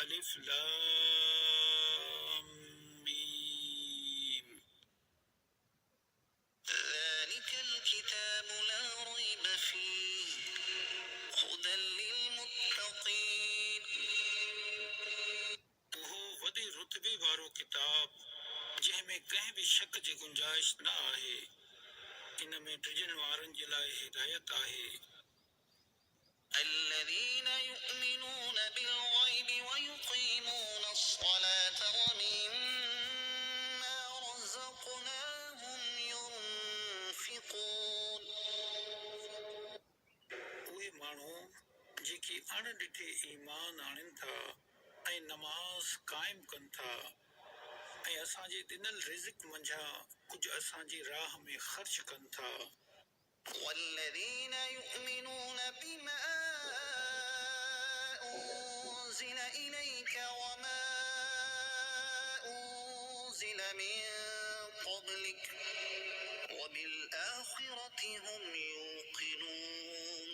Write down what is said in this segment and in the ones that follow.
الف لام میم ذلك الكتاب لا ريب فيه هدى للمتقين وہ وڈی رتبے وارو کتاب جنहिं में कंहिं बि शक जी गुंजाइश न आहे इन में टिजनि वारनि जे लाइ हिदायत आहे الذين يؤمنون بالغيب ويقيمون الصلاة ومما رزقناهم ينفقون उहे माण्हू जेके अणॾिठे ईमान आणनि था ऐं नमाज़ क़ाइमु कनि था ऐं असांजे ॾिनल रिज़्क़ मंझां कुझु असांजी राह में ख़र्च कनि था والذين يؤمنون بما أنزل إليك وما أنزل من قبلك وبالآخرة هم يوقنون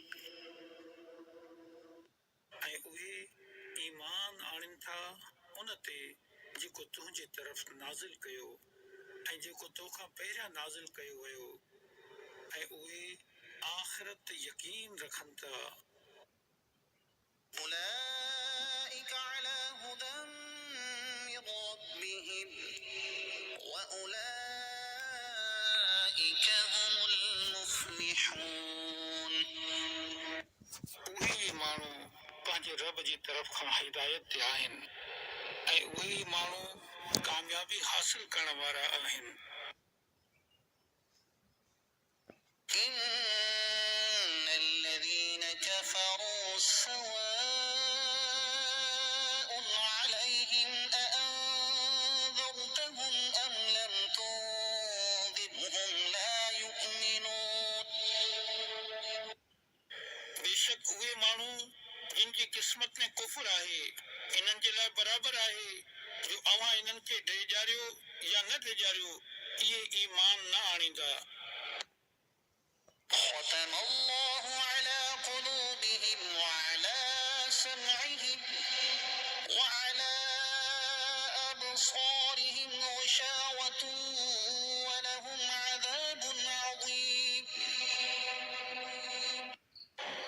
ऐं उहे ईमान आणनि था उन ते जेको तुंहिंजे तरफ़ नाज़िल कयो ऐं जेको तोखां पहिरियां नाज़िल कयो वियो ऐं उहे आख़िरत ते यकीन रखनि था أولئك على هدى من ربهم وأولئك هم المفلحون उहे माण्हू पंहिंजे रब जी तरफ़ खां हिदायत ते आहिनि ऐं उहे माण्हू कामयाबी हासिल करण वारा आहिनि إن الذين كفروا سواء عليهم أأنذرتهم أم لم تنذرهم لا يؤمنون बेशक उहे माण्हू जिन जी क़िस्मत में कुफर आहे इन्हनि जे लाइ बराबर आहे जो अव्हां इन्हनि खे ॾेजारियो या न ॾेजारियो इहे ईमान न आणींदा ختم الله على قلوبهم وعلى سمعهم وعلى أبصارهم غشاوة ولهم عذاب عظيم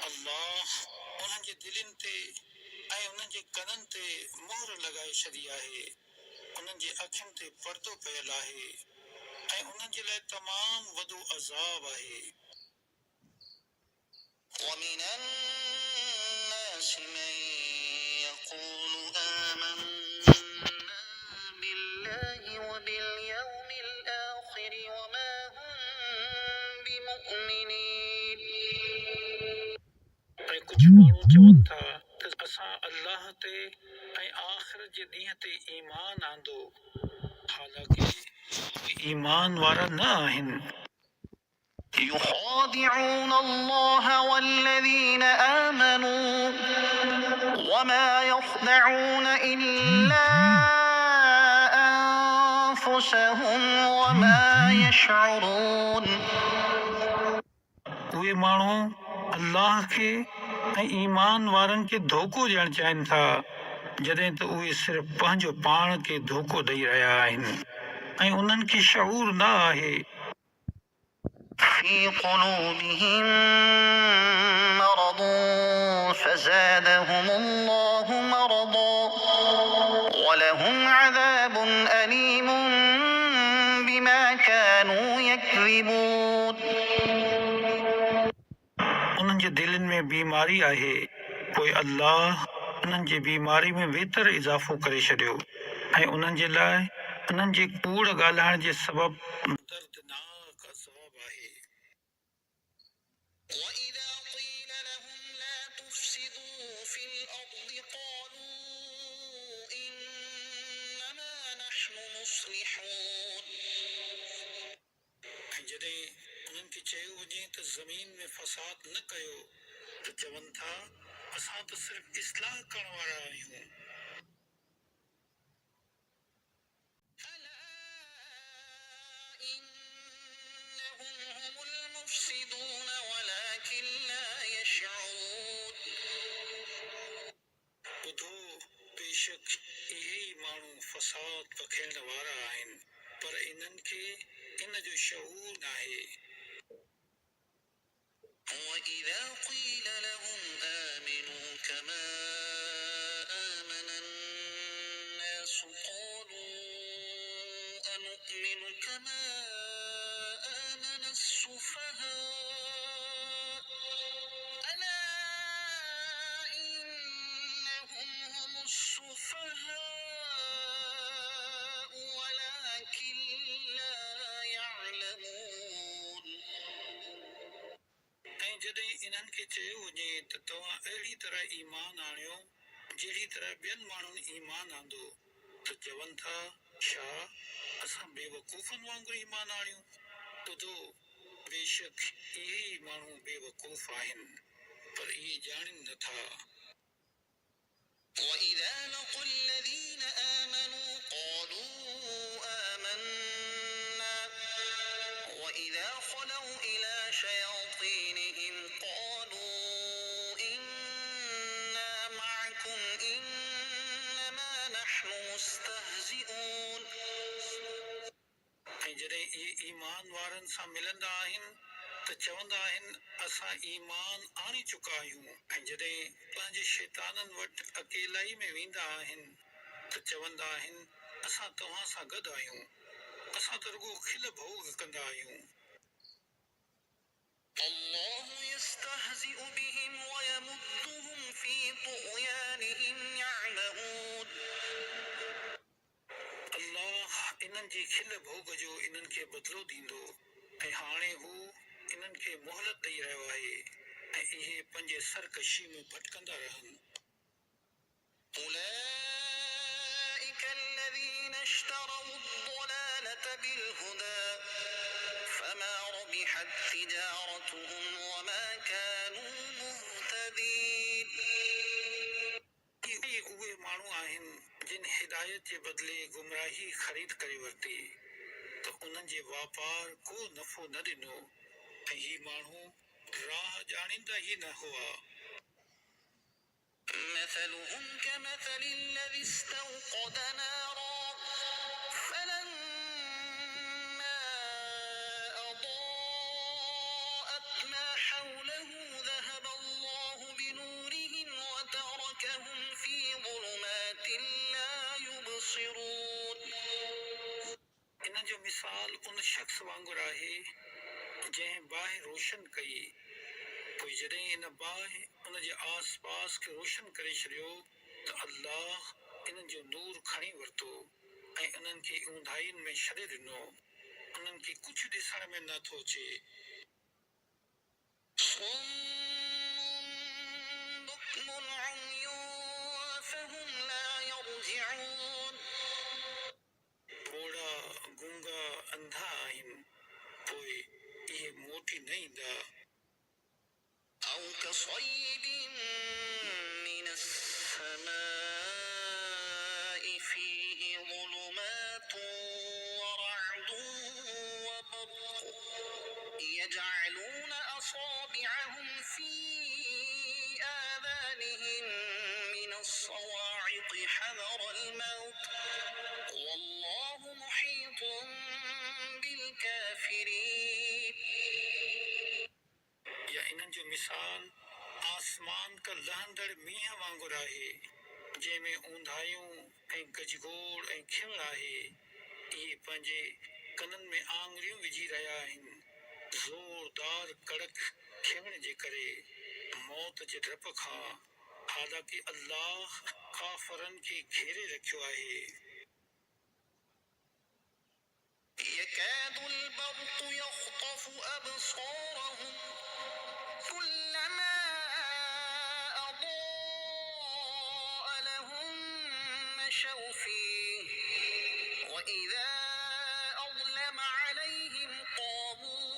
الله उन्हनि जे दिलनि ते ऐं उन्हनि जे कननि ते मोहर लॻाए छॾी आहे उन्हनि जे अखियुनि ते पर्दो पियल आहे ऐं उन्हनि जे लाइ तमामु वॾो अज़ाब आहे ومن الناس من يقول آمنا بالله وباليوم الآخر وما هم بمؤمنين ऐं कुझु माण्हू चवनि था त असां अल्लाह ते ऐं आख़िरत जे ॾींहं ते ईमान आंदो हालांकि ईमान वारा न आहिनि يخادعون الله والذين آمنوا وما يخدعون إلا أنفسهم وما يشعرون उहे माण्हू अल्लाह खे ऐं ईमान वारनि खे धोखो ॾियणु चाहिनि था जॾहिं त उहे सिर्फ़ पंहिंजो पाण खे धोखो ॾेई रहिया आहिनि ऐं उन्हनि खे शऊर न आहे في قلوبهم مرض فزادهم الله مرضا ولهم عذاب أليم بما كانوا يكذبون उन्हनि जे दिलनि में बीमारी आहे पोइ अल्लाह उन्हनि जी बीमारी में वेतर इज़ाफ़ो करे छॾियो ऐं उन्हनि जे लाइ उन्हनि जे कूड़ ॻाल्हाइण जे सबबु दर्दनाक अज़ाब आहे وإذا قيل لهم لا تفسدوا في الأرض قالوا إنما نحن مصلحون जॾहिं उन्हनि खे चयो वञे त ज़मीन में फ़साद न कयो त चवनि था असां त सिर्फ़ इस्लाह करण वारा आहियूं إنهم هم المفسدون ولكن لا يشعرون जज़्बात पखेड़ण वारा आहिनि, पर इन्हनि खे इन जो शऊर नाहे। وَإِذَا قِيلَ لَهُمْ آمِنُوا كَمَا آمَنَ النَّاسُ قَالُوا أَنُؤْمِنُ كَمَا آمَنَ السُّفَهَاءُ أَلَا إِنَّهُمْ هُمُ السُّفَهَاءُ وَلَكِنْ لَا يَعْلَمُونَ۔ ऐं जॾहिं इन्हनि खे चयो वञे त तव्हां अहिड़ी तरह ईमान आणियो जहिड़ी तरह ॿियनि माण्हुनि ईमान आंदो, त चवनि था छा असां बेवकूफ़नि वांगुरु ईमान आणियूं। ॿुधो, बेशक इहे ई माण्हू बेवकूफ़ आहिनि, पर इहे ॼाणनि नथा। وَإِذَا لَقُوا الَّذِينَ آمَنُوا قَالُوا آمَنَّا وَإِذَا خَلَوْا إِلَى شَيَاطِينِهِمْ قَالُوا إِنَّا مَعَكُمْ إِنَّمَا نَحْنُ مُسْتَهْزِئُونَ۔ ऐं जॾहिं इहे ईमान वारनि सां मिलंदा आहिनि त चवंदा आहिनि असां ईमान आणे चुका आहियूं, ऐं जॾहिं पंहिंजे शैताननि वटि अकेलाई में वेंदा आहिनि त चवंदा आहिनि असां तव्हां सां गॾु आहियूं, असां त रुॻो खिल भोग कंदा आहियूं। الله يستهزئ بهم ويمدهم في طغيانهم يعمهون۔ अल्लाह इन्हनि जी खिल भोग जो इन्हनि खे बदिलो ॾींदो, ऐं हाणे हू इन्हनि खे मोहलत ॾेई रहियो आहे, ऐं इहे पंहिंजे सरकशी में भटकंदा रहनि। أولئك الذين اشتروا الضلالة بالهدى فما ربحت تجارتهم وما كانوا مهتدين۔ इहे उहे माण्हू आहिनि जिन हिदायत जे बदिले गुमराही ख़रीद करे वरिती, त उन्हनि जे वापार को नफ़ो न ॾिनो, ऐं ही माण्हू राह ॼाणींदा ई न हुआ। مثلهم كمثل الذي استوقد نارا فلما أضاءت ما حوله ذهب الله بنورهم وتركهم في ظلمات لا يبصرون۔ इन जो मिसाल उन शख्स वांगुरु आहे जंहिं बाहि रोशन कई, पोइ जॾहिं इन बाहि उन जे आस पास खे रोशन करे छॾियो त अल्लाह इन्हनि जो नूर खणी वरितो ऐं उन्हनि खे ऊंधाइनि में छॾे ॾिनो, उन्हनि खे कुझु ॾिसण में नथो अचे। صم بكم عمي فهم لا يرجعون۔ ॿोड़ा गूंगा अंधा आहिनि, पोइ इहे मोटी न ईंदा। أو كصيب من السماء فيه ظلمات ورعد وبرق يجعلون أصابعهم في آذانهم من الصواعق حذر الموت والله محيط بالكافرين۔ या इन्हनि जो मिसाल आसमान का लहंदड़ मींहं वांगुरु आहे जंहिंमें ऊंधायूं ऐं गजगोड़ ऐं खिल आहे। इहे पंहिंजे कननि में आङुरियूं विझी रहिया आहिनि ज़ोरदार कड़क खिलण जे करे मौत जे डप खां, हालांकि अल्लाह काफ़रनि खे घेरे रखियो आहे। يكاد البرق يخطف أبصارهم كلما أضاء لهم مشوا فيه وإذا أظلم عليهم قاموا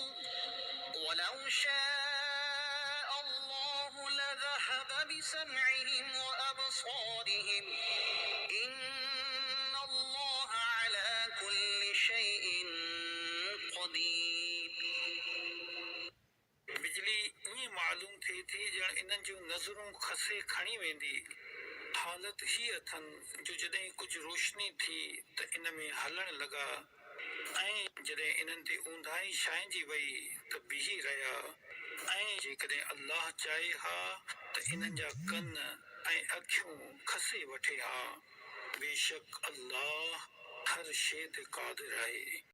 ولو شاء الله لذهب بسمعهم وأبصارهم إن الله على كل شيء قدير۔ बिजली ईअं मालूम थिए थी ॼण इन्हनि जूं नज़रूं खसे खणी वेंदी, हालत हीअ अथनि जो जॾहिं कुझु रोशनी थी त इन में हलण लॻा ऐं जॾहिं इन्हनि ते ऊंधाई छांइजी वई त बीही रहिया ऐं जेकॾहिं अल्लाह चाहे हा त इन्हनि जा कन ऐं अखियूं खसे वठे हा बेशक अल्लाह हर शइ ते क़ादिर आहे।